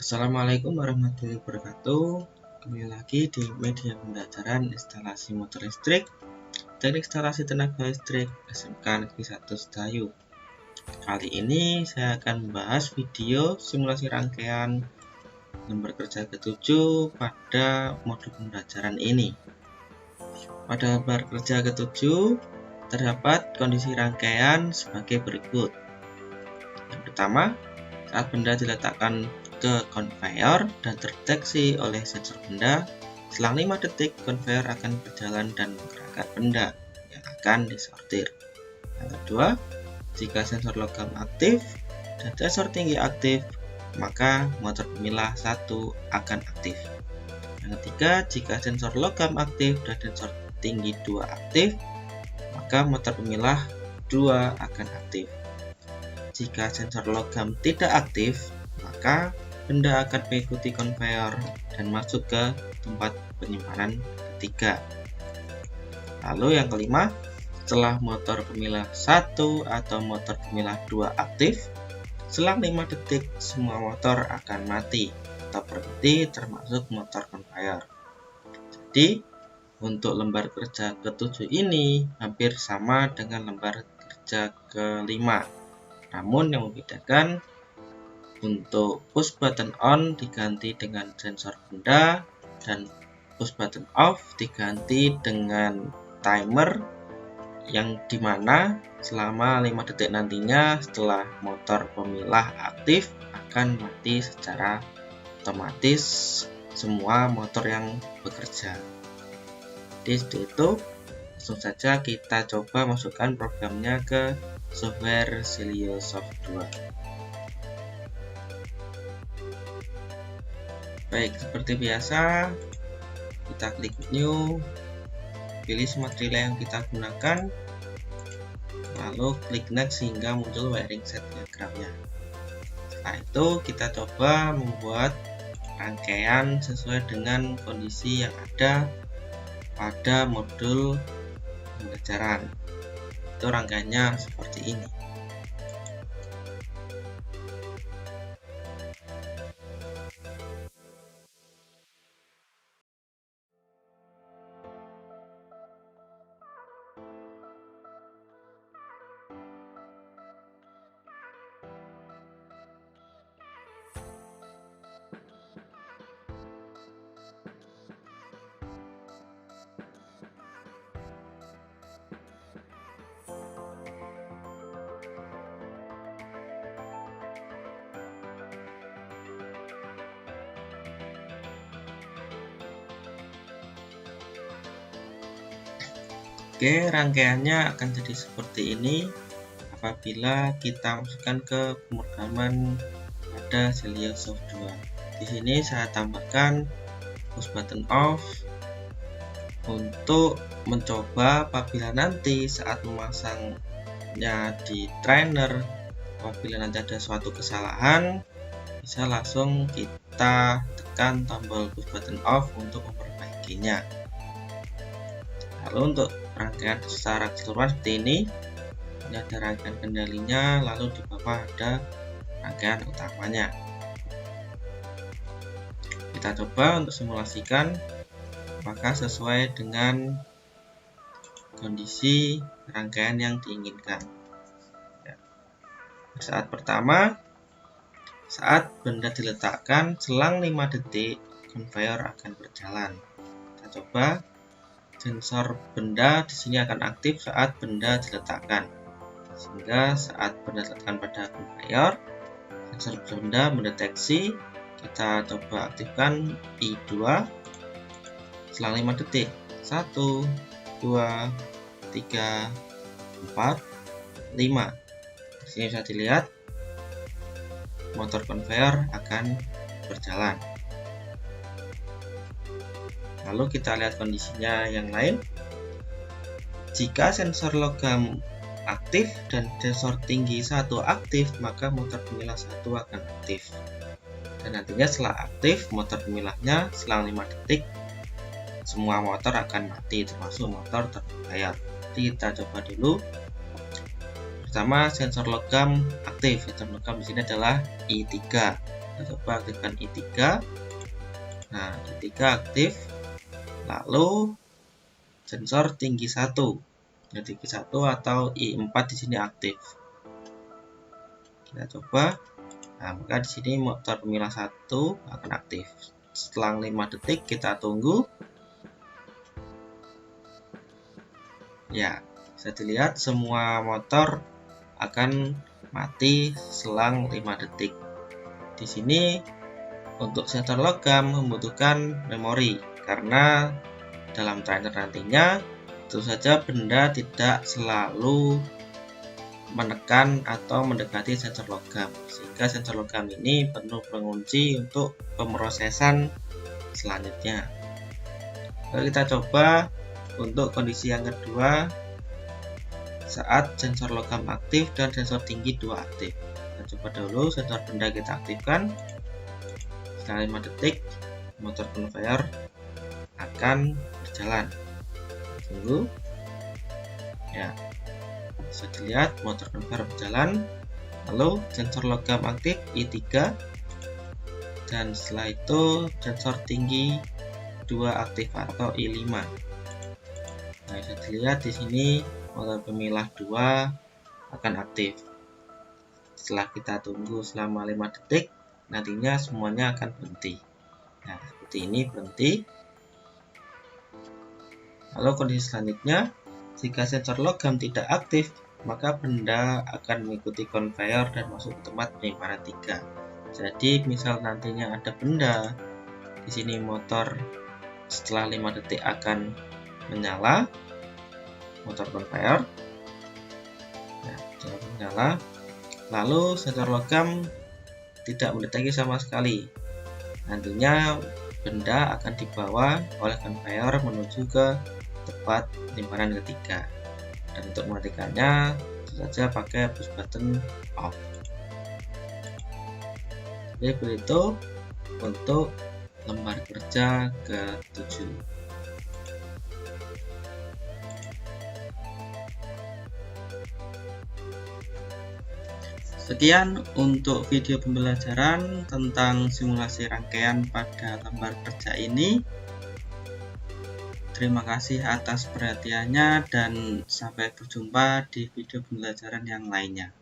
Assalamualaikum warahmatullahi wabarakatuh. Kembali lagi di media pembelajaran instalasi motor listrik dan instalasi tenaga listrik SMK Negeri 1 Sedayu. Kali ini saya akan membahas video simulasi rangkaian lembar kerja ke-7 pada modul pembelajaran ini. Pada lembar kerja ke-7 terdapat kondisi rangkaian sebagai berikut. Yang pertama, saat benda diletakkan ke konveyor dan terdeteksi oleh sensor benda, selang 5 detik konveyor akan berjalan dan menggerakkan benda yang akan disortir. Yang kedua, jika sensor logam aktif dan sensor tinggi aktif, maka motor pemilah 1 akan aktif. Yang ketiga, jika sensor logam aktif dan sensor tinggi 2 aktif, maka motor pemilah 2 akan aktif. Jika sensor logam tidak aktif, maka benda akan mengikuti konveyor dan masuk ke tempat penyimpanan ketiga. Lalu yang kelima, setelah motor pemilah 1 atau motor pemilah 2 aktif, selang 5 detik semua motor akan mati atau berhenti termasuk motor konveyor. Jadi untuk lembar kerja ke-7 ini hampir sama dengan lembar kerja ke-5. Namun yang membedakan, untuk push button on diganti dengan sensor benda dan push button off diganti dengan timer yang dimana selama 5 detik nantinya setelah motor pemilah aktif akan mati secara otomatis semua motor yang bekerja. Jadi seperti itu. Langsung saja kita coba masukkan programnya ke software Seliosoft 2. Baik, seperti biasa kita klik new, pilih smart relay yang kita gunakan, lalu klik next hingga muncul wiring set diagramnya. Setelah itu kita coba membuat rangkaian sesuai dengan kondisi yang ada pada modul pembelajaran. Itu rangkaiannya seperti ini. Oke, rangkaiannya akan jadi seperti ini apabila kita masukkan ke pemrograman pada Seliosoft 2. Di sini saya tambahkan push button off untuk mencoba apabila nanti saat memasangnya di trainer, apabila nanti ada suatu kesalahan, bisa langsung kita tekan tombol push button off untuk memperbaikinya. Lalu untuk rangkaian secara keseluruhan seperti ini ada rangkaian kendalinya, lalu di bawah ada rangkaian utamanya. Kita coba untuk simulasikan apakah sesuai dengan kondisi rangkaian yang diinginkan. Saat pertama, saat benda diletakkan selang 5 detik konveyor akan berjalan. Kita coba. Sensor benda di sini akan aktif saat benda diletakkan, sehingga saat benda diletakkan pada konveyor, sensor benda mendeteksi. Kita coba aktifkan I2 selang 5 detik. 1, 2, 3, 4, 5. Di sini bisa dilihat motor konveyor akan berjalan. Lalu kita lihat kondisinya yang lain. Jika sensor logam aktif dan sensor tinggi 1 aktif, maka motor pemilah 1 akan aktif. Dan nantinya setelah aktif motor pemilahnya selang 5 detik semua motor akan mati termasuk motor terkonveyor. Kita coba dulu. Pertama, sensor logam aktif. Sensor logam di sini adalah I3. Kita coba aktifkan I3. Nah, I3 aktif. Lalu sensor tinggi 1. Tinggi 1 atau I4 di sini aktif. Kita coba. Nah, maka di sini motor pemilah 1 akan aktif. Setelah 5 detik kita tunggu. Ya, bisa dilihat semua motor akan mati selang 5 detik. Di sini untuk sensor logam membutuhkan memori karena dalam trainer nantinya tentu saja benda tidak selalu menekan atau mendekati sensor logam, sehingga sensor logam ini perlu pengunci untuk pemrosesan selanjutnya. Lalu kita coba untuk kondisi yang kedua saat sensor logam aktif dan sensor tinggi 2 aktif. Kita coba dulu sensor benda kita aktifkan. Setelah 5 detik motor conveyor akan berjalan. Tunggu. Ya, bisa dilihat motor conveyor berjalan. Lalu sensor logam aktif I3 dan setelah itu sensor tinggi 2 aktif atau I5. Nah, bisa dilihat di sini motor pemilah 2 akan aktif. Setelah kita tunggu selama 5 detik, nantinya semuanya akan berhenti. Nah, seperti ini berhenti. Lalu kondisi selanjutnya, jika sensor logam tidak aktif, maka benda akan mengikuti conveyor dan masuk ke tempat penyimpanan 3. Jadi, misal nantinya ada benda di sini, motor setelah 5 detik akan menyala, motor conveyor. Nah, menyala. Lalu sensor logam tidak mendeteksi sama sekali. Nantinya benda akan dibawa oleh conveyor menuju ke tempat penyimpanan ketiga. Dan untuk mematikannya tentu saja pakai push button off. Jadi begitu untuk lembar kerja ke-7. Sekian untuk video pembelajaran tentang simulasi rangkaian pada lembar kerja ini. Terima kasih atas perhatiannya dan sampai berjumpa di video pembelajaran yang lainnya.